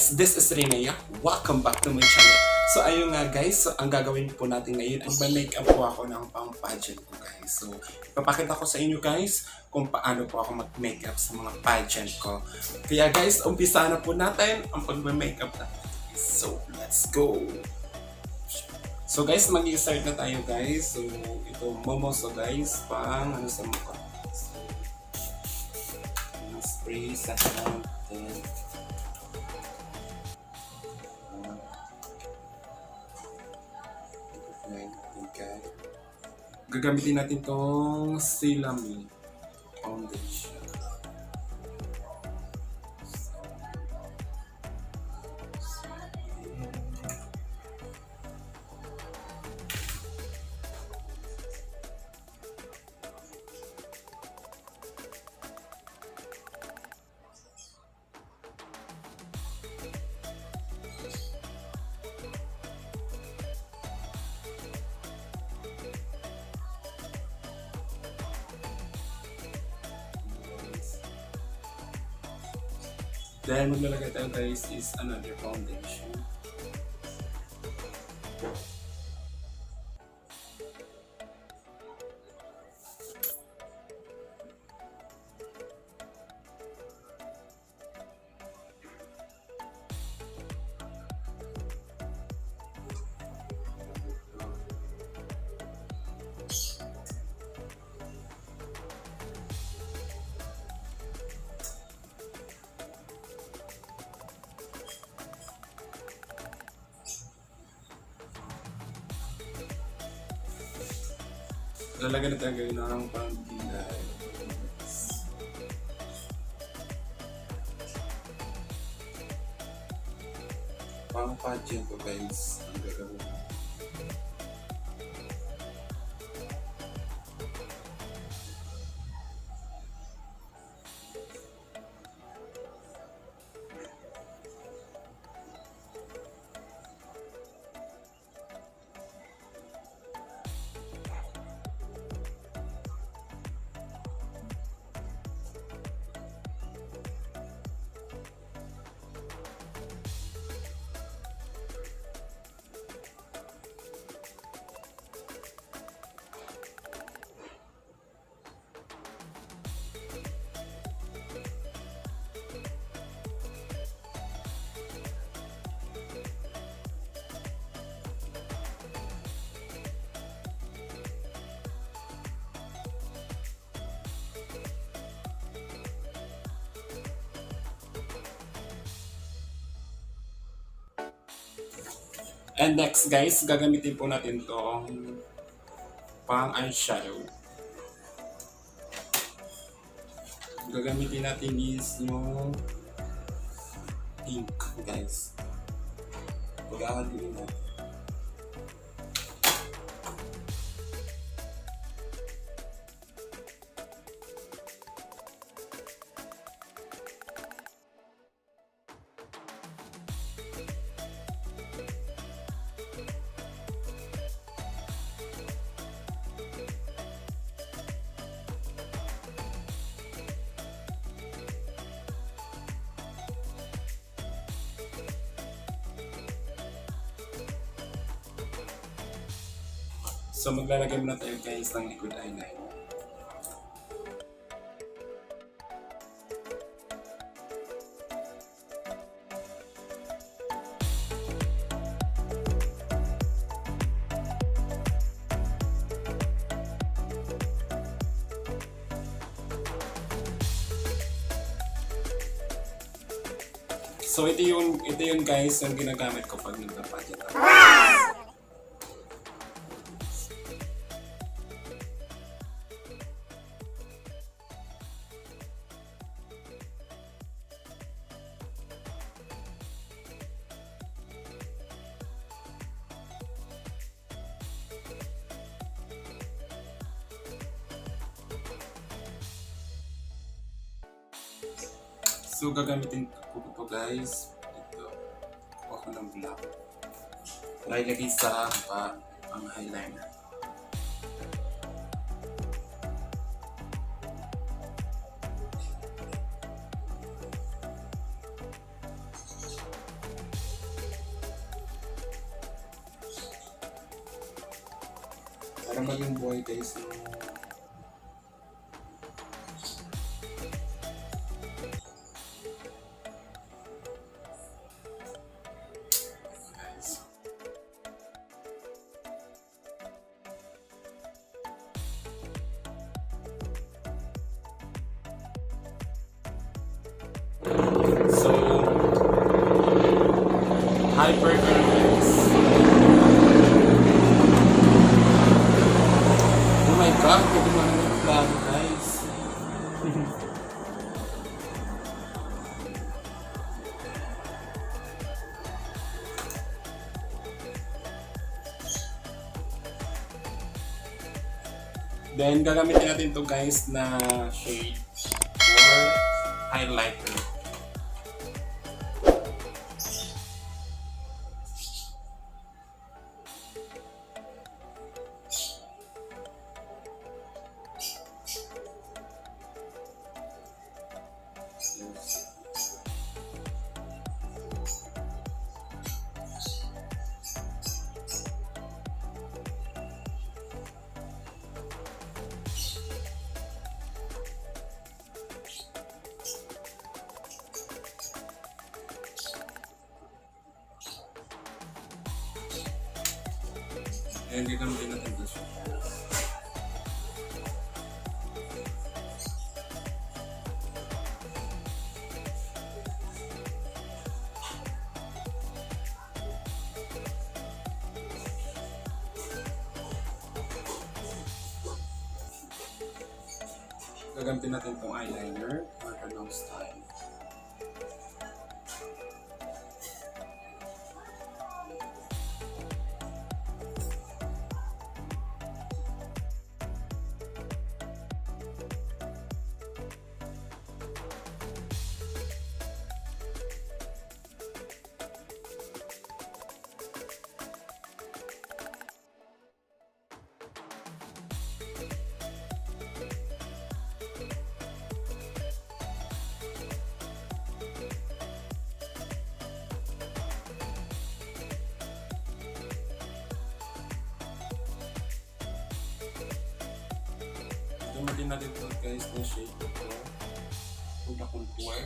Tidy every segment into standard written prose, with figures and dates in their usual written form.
guys, this is Rhenea. Welcome back to my channel. So ayun nga guys, so, ang gagawin po natin ngayon, mag-makeup po ako ng pang-pageant ko guys. So ipapakita ko sa inyo guys kung paano po ako mag-makeup sa mga pageant ko. Kaya guys, umpisa na po natin ang pag-makeup natin. So let's go! So guys, mag-i-start na tayo guys. So ito, momoso guys, pang ano sa mukha. So, spray sa hand, then gagamitin natin tong Silami foundation. Then maglalagay tayo guys is another foundation. Lalagyan natin gawin ng pang-bilay. Pang-pageant ko guys ang gagawin. And next guys, gagamitin po natin tong pang eyeshadow. Gagamitin natin is yung pink guys. Pag-ahalin natin. So maglalagay muna tayo guys ng liquid eyeliner. So ito yun guys yung ginagamit ko pag nagpa-pageant ako. So gagamitin ko ito guys, ito, kuha ko ng black para ilagay sa ang highlighter. Para maging buhay guys. So, hypercarbonates. Oh my god, pwede mo naman yung plano guys. Then, gagamitin natin ito guys na shade for highlighter. And gagamitin natin ito siya. Gagamitin natin itong eyeliner or long style. Gamitin natin ito guys na shade ito. Punta contour.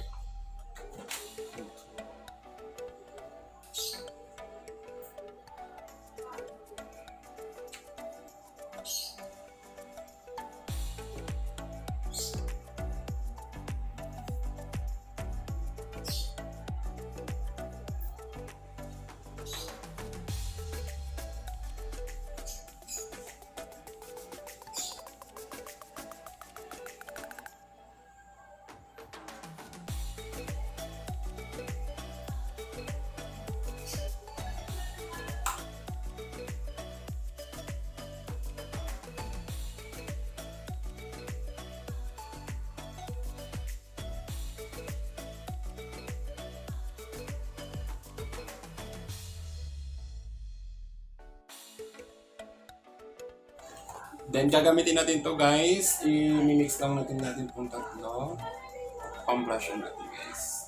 Then, gagamitin natin to guys. I-mix lang natin itong tatlo. Pang-blush natin guys.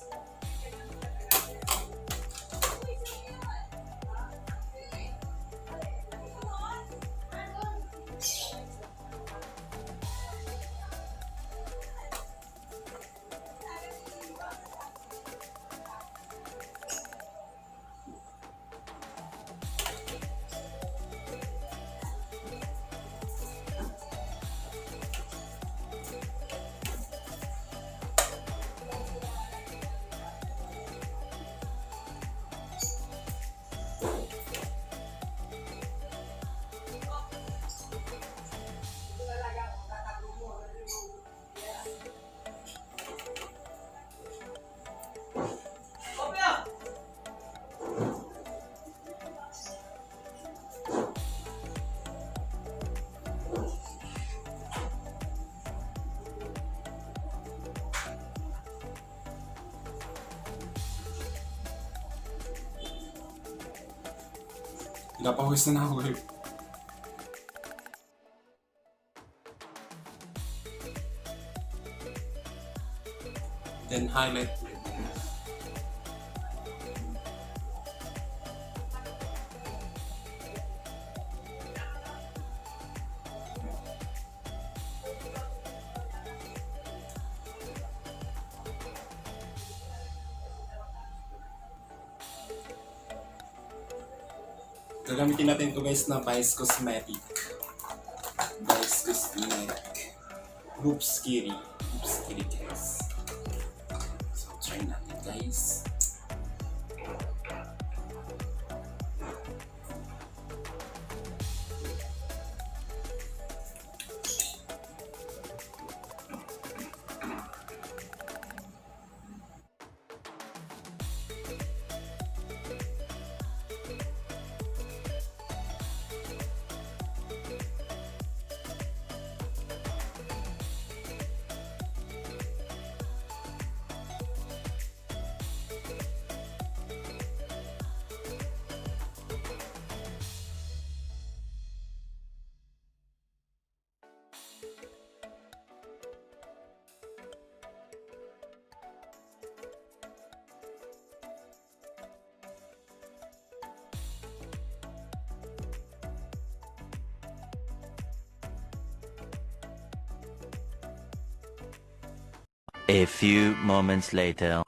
Napawis na ako. Then highlight. Gagamitin natin ito guys na Vice Cosmetic. Vice Cosmetic. Hoops Kitty. Hoops Kitty guys. So try natin guys. A few moments later.